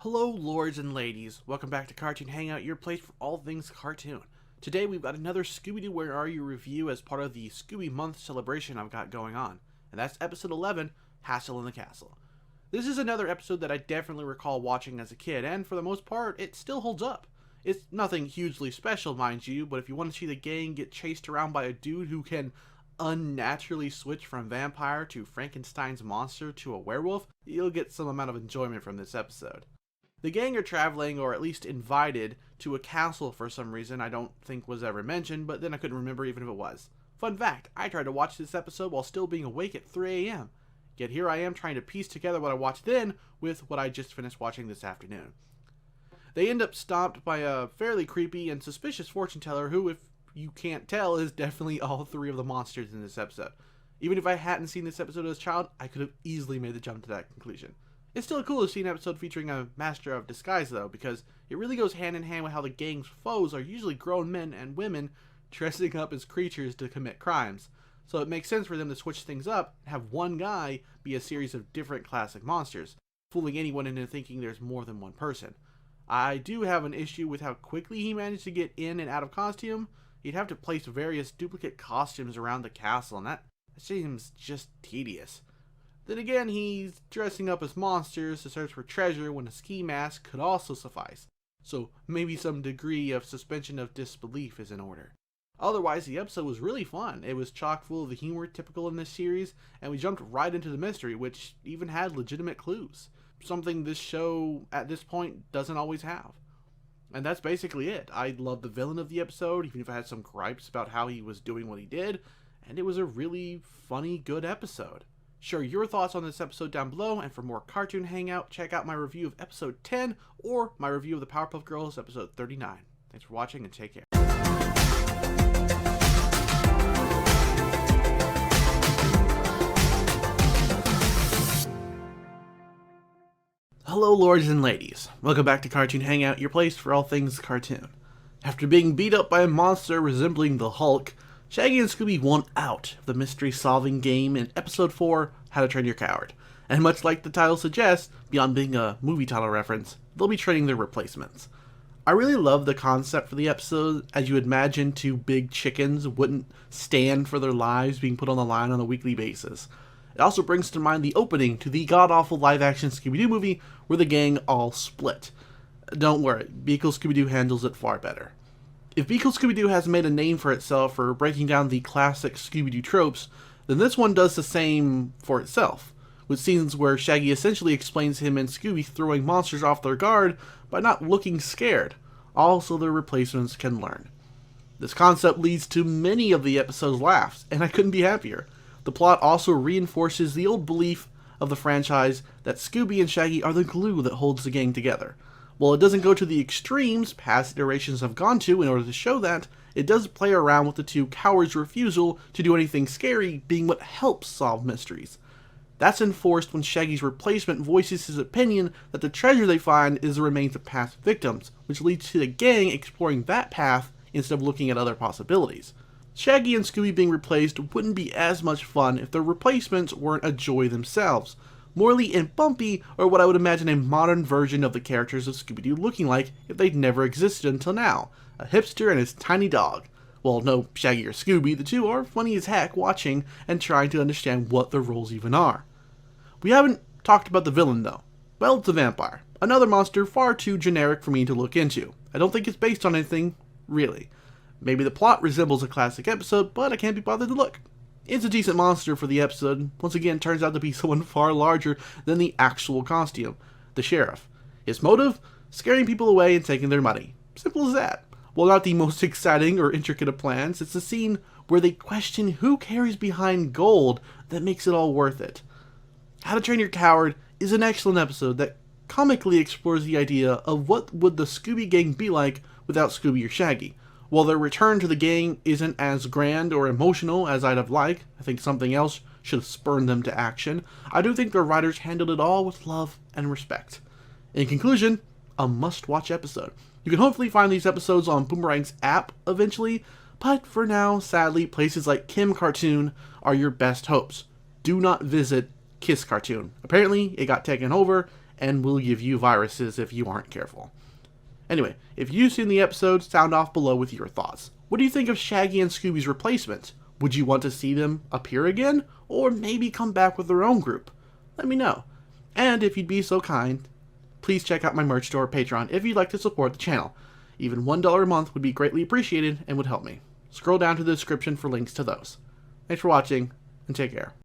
Hello, lords and ladies. Welcome back to Cartoon Hangout, your place for all things cartoon. Today we've got another Scooby-Doo Where Are You review as part of the Scooby Month celebration I've got going on. And that's episode 11, Hassle in the Castle. This is another episode that I definitely recall watching as a kid, and for the most part, it still holds up. It's nothing hugely special, mind you, but if you want to see the gang get chased around by a dude who can unnaturally switch from vampire to Frankenstein's monster to a werewolf, you'll get some amount of enjoyment from this episode. The gang are traveling, or at least invited, to a castle for some reason I don't think was ever mentioned, but then I couldn't remember even if it was. Fun fact, I tried to watch this episode while still being awake at 3 a.m. Yet here I am trying to piece together what I watched then with what I just finished watching this afternoon. They end up stopped by a fairly creepy and suspicious fortune teller who, if you can't tell, is definitely all three of the monsters in this episode. Even if I hadn't seen this episode as a child, I could have easily made the jump to that conclusion. It's still cool to see an episode featuring a master of disguise though, because it really goes hand in hand with how the gang's foes are usually grown men and women dressing up as creatures to commit crimes. So it makes sense for them to switch things up and have one guy be a series of different classic monsters, fooling anyone into thinking there's more than one person. I do have an issue with how quickly he managed to get in and out of costume. He'd have to place various duplicate costumes around the castle, and that seems just tedious. Then again, he's dressing up as monsters to search for treasure when a ski mask could also suffice. So maybe some degree of suspension of disbelief is in order. Otherwise, the episode was really fun. It was chock full of the humor typical in this series, and we jumped right into the mystery, which even had legitimate clues. Something this show, at this point, doesn't always have. And that's basically it. I loved the villain of the episode, even if I had some gripes about how he was doing what he did, and it was a really funny, good episode. Share your thoughts on this episode down below, and for more Cartoon Hangout, check out my review of episode 10 or my review of the Powerpuff Girls episode 39. Thanks for watching and take care. Hello, lords and ladies. Welcome back to Cartoon Hangout, your place for all things cartoon. After being beat up by a monster resembling the Hulk, Shaggy and Scooby want out of the mystery-solving game in Episode 4, How to Train Your Coward. And much like the title suggests, beyond being a movie title reference, they'll be training their replacements. I really love the concept for the episode, as you would imagine two big chickens wouldn't stand for their lives being put on the line on a weekly basis. It also brings to mind the opening to the god-awful live-action Scooby-Doo movie where the gang all split. Don't worry, Beakle Scooby-Doo handles it far better. If Beakle Scooby-Doo has made a name for itself for breaking down the classic Scooby-Doo tropes, then this one does the same for itself, with scenes where Shaggy essentially explains him and Scooby throwing monsters off their guard by not looking scared, all so their replacements can learn. This concept leads to many of the episode's laughs, and I couldn't be happier. The plot also reinforces the old belief of the franchise that Scooby and Shaggy are the glue that holds the gang together. While it doesn't go to the extremes past iterations have gone to in order to show that, it does play around with the two cowards' refusal to do anything scary being what helps solve mysteries. That's enforced when Shaggy's replacement voices his opinion that the treasure they find is the remains of past victims, which leads to the gang exploring that path instead of looking at other possibilities. Shaggy and Scooby being replaced wouldn't be as much fun if their replacements weren't a joy themselves. Morley and Bumpy are what I would imagine a modern version of the characters of Scooby-Doo looking like if they'd never existed until now. A hipster and his tiny dog. Well, no Shaggy or Scooby, the two are funny as heck watching and trying to understand what their roles even are. We haven't talked about the villain though. Well, it's a vampire. Another monster far too generic for me to look into. I don't think it's based on anything, really. Maybe the plot resembles a classic episode, but I can't be bothered to look. It's a decent monster for the episode. Once again, turns out to be someone far larger than the actual costume, the sheriff. His motive? Scaring people away and taking their money. Simple as that. While not the most exciting or intricate of plans, it's a scene where they question who carries behind gold that makes it all worth it. How to Train Your Coward is an excellent episode that comically explores the idea of what would the Scooby Gang be like without Scooby or Shaggy. While their return to the gang isn't as grand or emotional as I'd have liked, I think something else should have spurred them to action, I do think their writers handled it all with love and respect. In conclusion, a must-watch episode. You can hopefully find these episodes on Boomerang's app eventually, but for now, sadly, places like Kim Cartoon are your best hopes. Do not visit Kiss Cartoon. Apparently, it got taken over, and will give you viruses if you aren't careful. Anyway, if you've seen the episode, sound off below with your thoughts. What do you think of Shaggy and Scooby's replacement? Would you want to see them appear again, or maybe come back with their own group? Let me know. And if you'd be so kind, please check out my merch store or Patreon if you'd like to support the channel. Even $1 a month would be greatly appreciated and would help me. Scroll down to the description for links to those. Thanks for watching, and take care.